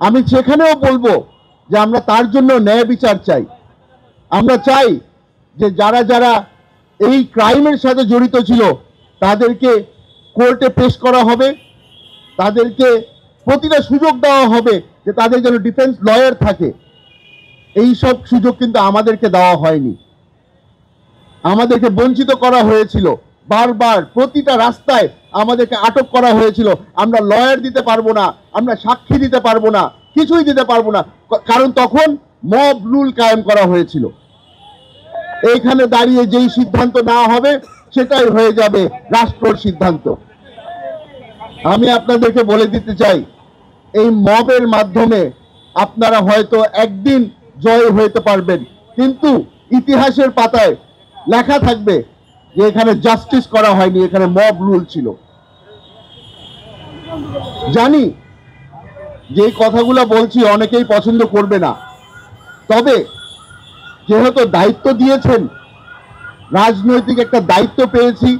আমি সেখানেও বলবো যে আমরা তার জন্য ন্যায় বিচার চাই। আমরা চাই যে যারা যারা এই ক্রাইমের সাথে জড়িত ছিল তাদেরকে কোর্টে পেশ করা হবে, তাদেরকে প্রতিটা সুযোগ দেওয়া হবে যে তাদের যেন ডিফেন্স লয়ার থাকে। এই সব সুযোগ কিন্তু আমাদেরকে দেওয়া হয়নি, আমাদেরকে বঞ্চিত করা হয়েছিল। বারবার প্রতিটা রাস্তায় আমাদেরকে আটক করা হয়েছিল। আমরা লয়ার দিতে পারবো না, আমরা সাক্ষী দিতে পারবো না, কিছুই দিতে পারবো না, কারণ তখন মব রুল কায়েম করা হয়েছিল। এইখানে দাঁড়িয়ে যেই সিদ্ধান্ত নেওয়া হবে সেটাই হয়ে যাবে রাষ্ট্রের সিদ্ধান্ত। আমি আপনাদেরকে বলে দিতে চাই, এই মবের মাধ্যমে আপনারা হয়তো একদিন জয় হতে পারবেন, কিন্তু ইতিহাসের পাতায় লেখা থাকবে যে এখানে জাস্টিস করা হয়নি, এখানে মব রুল ছিল। জানি যে কথাগুলো বলছি অনেকেই পছন্দ করবে না, তবে যেহেতু দায়িত্ব দিয়েছেন, রাজনৈতিক একটা দায়িত্ব পেয়েছি,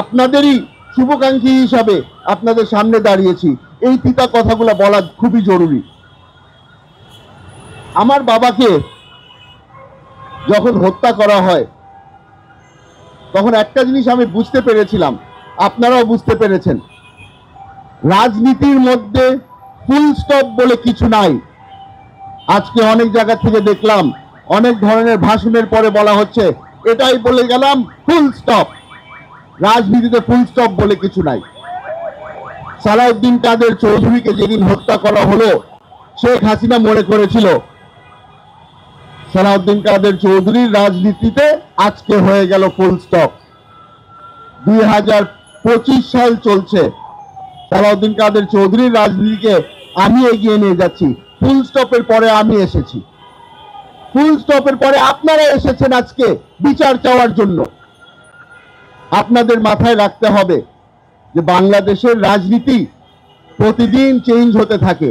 আপনাদেরই শুভাকাঙ্ক্ষী হিসাবে আপনাদের সামনে দাঁড়িয়েছি, এই তিতা কথাগুলো বলা খুবই জরুরি। আমার বাবাকে যখন হত্যা করা হয় তখন একটা জিনিস আমি বুঝতে পেরেছিলাম, আপনারাও বুঝতে পেরেছেন, রাজনীতির মধ্যে ফুল স্টপ বলে কিছু নাই। আজকে অনেক জায়গা থেকে দেখলাম অনেক ধরনের ভাষণের পরে বলা হচ্ছে এটাই বলে গেলাম ফুল স্টপ। রাজনীতিতে ফুল স্টপ বলে কিছু নাই। সালাউদ্দিন কাদের চৌধুরীকে যেদিন হত্যা করা হলো, শেখ হাসিনা মনে করেছিল সালাউদ্দিন কাদের চৌধুরীর রাজনীতিতে আজকে হয়ে গেল ফুল স্টপ। 2025 সাল চলছে, সালাউদ্দিন কাদের চৌধুরীর রাজনীতিকে আমি এগিয়ে নিয়ে যাচ্ছি। ফুল স্টপের পরে আমি এসেছি, ফুল স্টপের পরে আপনারা এসেছেন আজকে বিচার চাওয়ার জন্য। আপনাদের মাথায় রাখতে হবে যে বাংলাদেশের রাজনীতি প্রতিদিন চেঞ্জ হতে থাকে।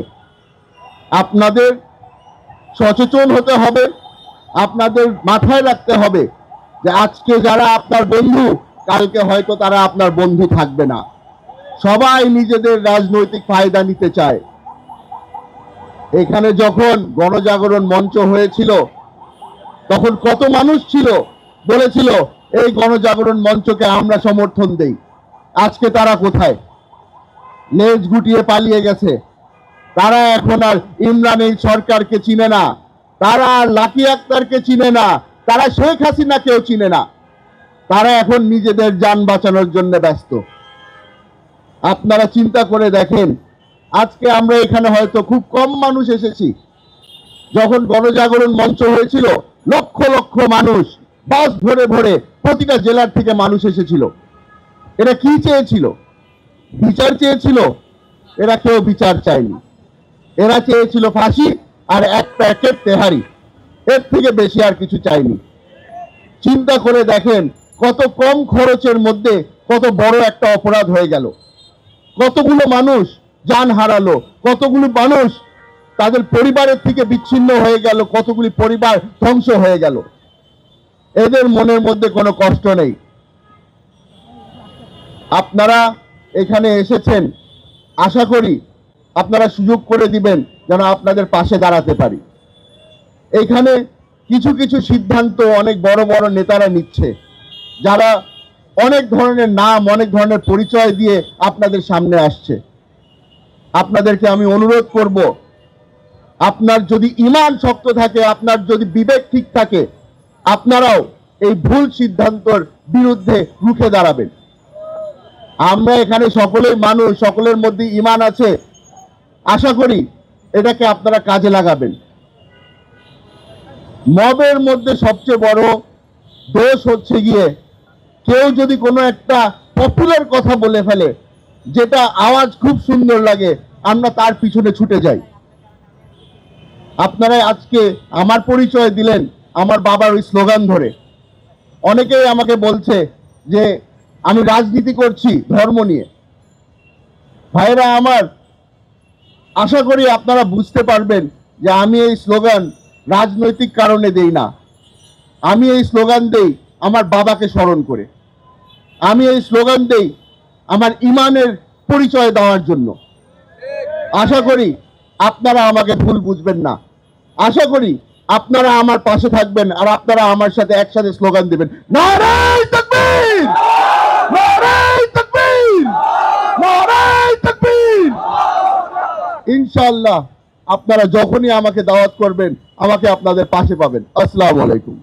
আপনাদের সচেতন হতে হবে, আপনাদের মাথায় রাখতে হবে যে আজকে যারা আপনার বন্ধু, কালকে হয়তো তারা আপনার বন্ধু থাকবে না। সবাই নিজেদের রাজনৈতিক ফায়দা নিতে চায়। এখানে যখন গণজাগরণ মঞ্চ হয়েছিল তখন কত মানুষ ছিল বলেছিল এই গণজাগরণ মঞ্চকে আমরা সমর্থন দেই। আজকে তারা কোথায়? লেজ গুটিয়ে পালিয়ে গেছে। তারা এখন আর ইমরান এই সরকারকে চিনে না, তারা আর লাকি আক্তারকে চিনে না, তারা শেখ হাসিনাকেও চিনে না। তারা এখন নিজেদের যান বাঁচানোর জন্য ব্যস্ত। আপনারা চিন্তা করে দেখেন, আজকে আমরা এখানে হয়তো খুব কম মানুষ এসেছি। যখন গণজাগরণ মঞ্চ হয়েছিল লক্ষ লক্ষ মানুষ বাস ভরে ভরে প্রতিটা জেলার থেকে মানুষ এসেছিল। এরা কি চেয়েছিল? বিচার চেয়েছিল? এরা কেউ বিচার চায়নি। এরা চেয়েছিল ফাঁসি আর এক প্যাকেট তেহারি, এর থেকে বেশি আর কিছু চায়নি। চিন্তা করে দেখেন কত কম খরচের মধ্যে কত বড় একটা অপরাধ হয়ে গেল। কতগুলো মানুষ জান হারালো, কতগুলো মানুষ তাদের পরিবারের থেকে বিচ্ছিন্ন হয়ে গেল, কতগুলি পরিবার ধ্বংস হয়ে গেল। এদের মনের মধ্যে কোনো কষ্ট নেই। আপনারা এখানে এসেছেন, আশা করি আপনারা সুযোগ করে দিবেন যেন আপনাদের পাশে দাঁড়াতে পারি। এখানে কিছু কিছু সিদ্ধান্ত অনেক বড় বড় নেতারা নিচ্ছে, যারা অনেক ধরনের নাম, অনেক ধরনের পরিচয় দিয়ে আপনাদের সামনে আসছে। আপনাদেরকে আমি অনুরোধ করব, আপনার যদি ঈমান শক্ত থাকে, আপনার যদি বিবেক ঠিক থাকে, আপনারাও এই ভুল সিদ্ধান্তর বিরুদ্ধে রুখে দাঁড়াবেন। আমরা এখানে সকলেই মানুষ, সকলের মধ্যে ঈমান আছে। আশা করি এটাকে আপনারা কাজে লাগাবেন। মবের মধ্যে সবচেয়ে বড় দোষ হচ্ছে গিয়ে কেউ যদি কোনো একটা পপুলার কথা বলে ফেলে, যেটা আওয়াজ খুব সুন্দর লাগে, আমরা তার পিছনে ছুটে যাই। আপনারা আজকে আমার পরিচয় দিলেন আমার বাবার ওই স্লোগান ধরে। অনেকেই আমাকে বলছে যে আমি রাজনীতি করছি ধর্ম নিয়ে। ভাইরা আমার, আশা করি আপনারা বুঝতে পারবেন যে আমি এই স্লোগান রাজনৈতিক কারণে দেই না। আমি এই স্লোগান দেই আমার বাবাকে স্মরণ করে। আমি এই স্লোগান দেই আমার ঈমানের পরিচয় দেওয়ার জন্য। আশা করি আপনারা আমাকে ভুল বুঝবেন না। আশা করি আপনারা আমার পাশে থাকবেন আর আপনারা আমার সাথে একসাথে স্লোগান দিবেন, নারায়ে তাকবীর, নারায়ে তাকবীর, নারায়ে তাকবীর। ইনশাআল্লাহ আপনারা যখনই আমাকে দাওয়াত করবেন আমাকে আপনাদের পাশে পাবেন। আসসালামু আলাইকুম।